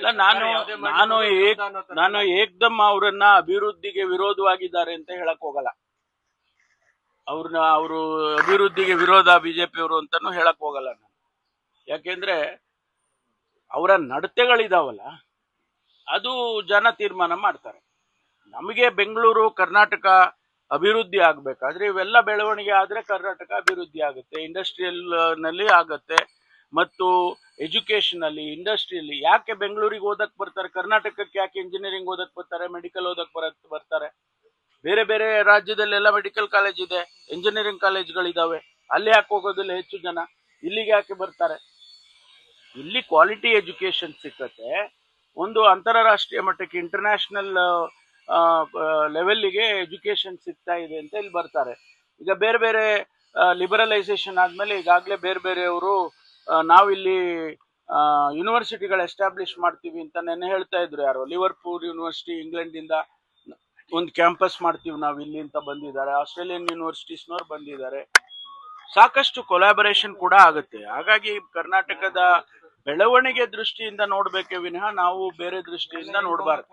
ಇಲ್ಲ, ನಾನು ಏಕ್ದಮ್ ಅವರನ್ನ ಅಭಿವೃದ್ಧಿಗೆ ವಿರೋಧವಾಗಿದ್ದಾರೆ ಅಂತ ಹೇಳಕ್ ಹೋಗಲ್ಲ. ಅವರು ಅಭಿವೃದ್ಧಿಗೆ ವಿರೋಧ ಬಿಜೆಪಿಯವರು ಅಂತಾನು ಹೇಳಕ್ ಹೋಗಲ್ಲ ನಾನು. ಯಾಕೆಂದ್ರೆ ಅವರ ನಡತೆಗಳಿದಾವಲ್ಲ, ಅದು ಜನ ತೀರ್ಮಾನ ಮಾಡ್ತಾರೆ. ನಮಗೆ ಬೆಂಗಳೂರು ಕರ್ನಾಟಕ ಅಭಿವೃದ್ಧಿ ಆಗ್ಬೇಕಾದ್ರೆ ಇವೆಲ್ಲ ಬೆಳವಣಿಗೆ ಆದ್ರೆ ಕರ್ನಾಟಕ ಅಭಿವೃದ್ಧಿ ಆಗುತ್ತೆ. ಇಂಡಸ್ಟ್ರಿಯಲ್ ನಲ್ಲಿ ಆಗತ್ತೆ, ಮತ್ತು ಎಜುಕೇಶನ್ ಅಲ್ಲಿ, ಇಂಡಸ್ಟ್ರಿಯಲ್ಲಿ. ಯಾಕೆ ಬೆಂಗಳೂರಿಗೆ ಓದಕ್ ಬರ್ತಾರೆ? ಕರ್ನಾಟಕಕ್ಕೆ ಯಾಕೆ ಇಂಜಿನಿಯರಿಂಗ್ ಓದಕ್ ಬರ್ತಾರೆ, ಮೆಡಿಕಲ್ ಓದಕ್ ಬರ್ತಾರೆ? ಬೇರೆ ಬೇರೆ ರಾಜ್ಯದಲ್ಲೆಲ್ಲ ಮೆಡಿಕಲ್ ಕಾಲೇಜ್ ಇದೆ, ಇಂಜಿನಿಯರಿಂಗ್ ಕಾಲೇಜ್ಗಳಿದಾವೆ. ಅಲ್ಲಿ ಯಾಕೆ ಹೋಗೋದಿಲ್ಲ ಹೆಚ್ಚು ಜನ? ಇಲ್ಲಿಗೆ ಯಾಕೆ ಬರ್ತಾರೆ? ಇಲ್ಲಿ ಕ್ವಾಲಿಟಿ ಎಜುಕೇಶನ್ ಸಿಕ್ಕತ್ತೆ, ಒಂದು ಅಂತಾರಾಷ್ಟ್ರೀಯ ಮಟ್ಟಕ್ಕೆ ಇಂಟರ್ನ್ಯಾಷನಲ್ ಲೆವೆಲ್ಗೆ ಎಜುಕೇಶನ್ ಸಿಗ್ತಾ ಇದೆ ಅಂತ ಇಲ್ಲಿ ಬರ್ತಾರೆ. ಈಗ ಬೇರೆ ಬೇರೆ ಲಿಬರಲೈಸೇಷನ್ ಆದ್ಮೇಲೆ ಈಗಾಗಲೇ ಬೇರೆ ಬೇರೆಯವರು ನಾವಿಲ್ಲಿ ಯೂನಿವರ್ಸಿಟಿಗಳು ಎಸ್ಟಾಬ್ಲಿಷ್ ಮಾಡ್ತೀವಿ ಅಂತ ನೆನ್ನೆ ಹೇಳ್ತಾ ಇದ್ರು. ಯಾರು? ಲಿವರ್ಪೂಲ್ ಯೂನಿವರ್ಸಿಟಿ ಇಂಗ್ಲೆಂಡ್ ಇಂದ ಒಂದು ಕ್ಯಾಂಪಸ್ ಮಾಡ್ತೀವಿ ನಾವು ಇಲ್ಲಿ ಅಂತ ಬಂದಿದ್ದಾರೆ. ಆಸ್ಟ್ರೇಲಿಯನ್ ಯೂನಿವರ್ಸಿಟೀಸ್ನವ್ರು ಬಂದಿದ್ದಾರೆ. ಸಾಕಷ್ಟು ಕೊಲಾಬರೇಷನ್ ಕೂಡ ಆಗುತ್ತೆ. ಹಾಗಾಗಿ ಕರ್ನಾಟಕದ ಬೆಳವಣಿಗೆ ದೃಷ್ಟಿಯಿಂದ ನೋಡ್ಬೇಕೇ ವಿನಃ ನಾವು ಬೇರೆ ದೃಷ್ಟಿಯಿಂದ ನೋಡಬಾರ್ದು.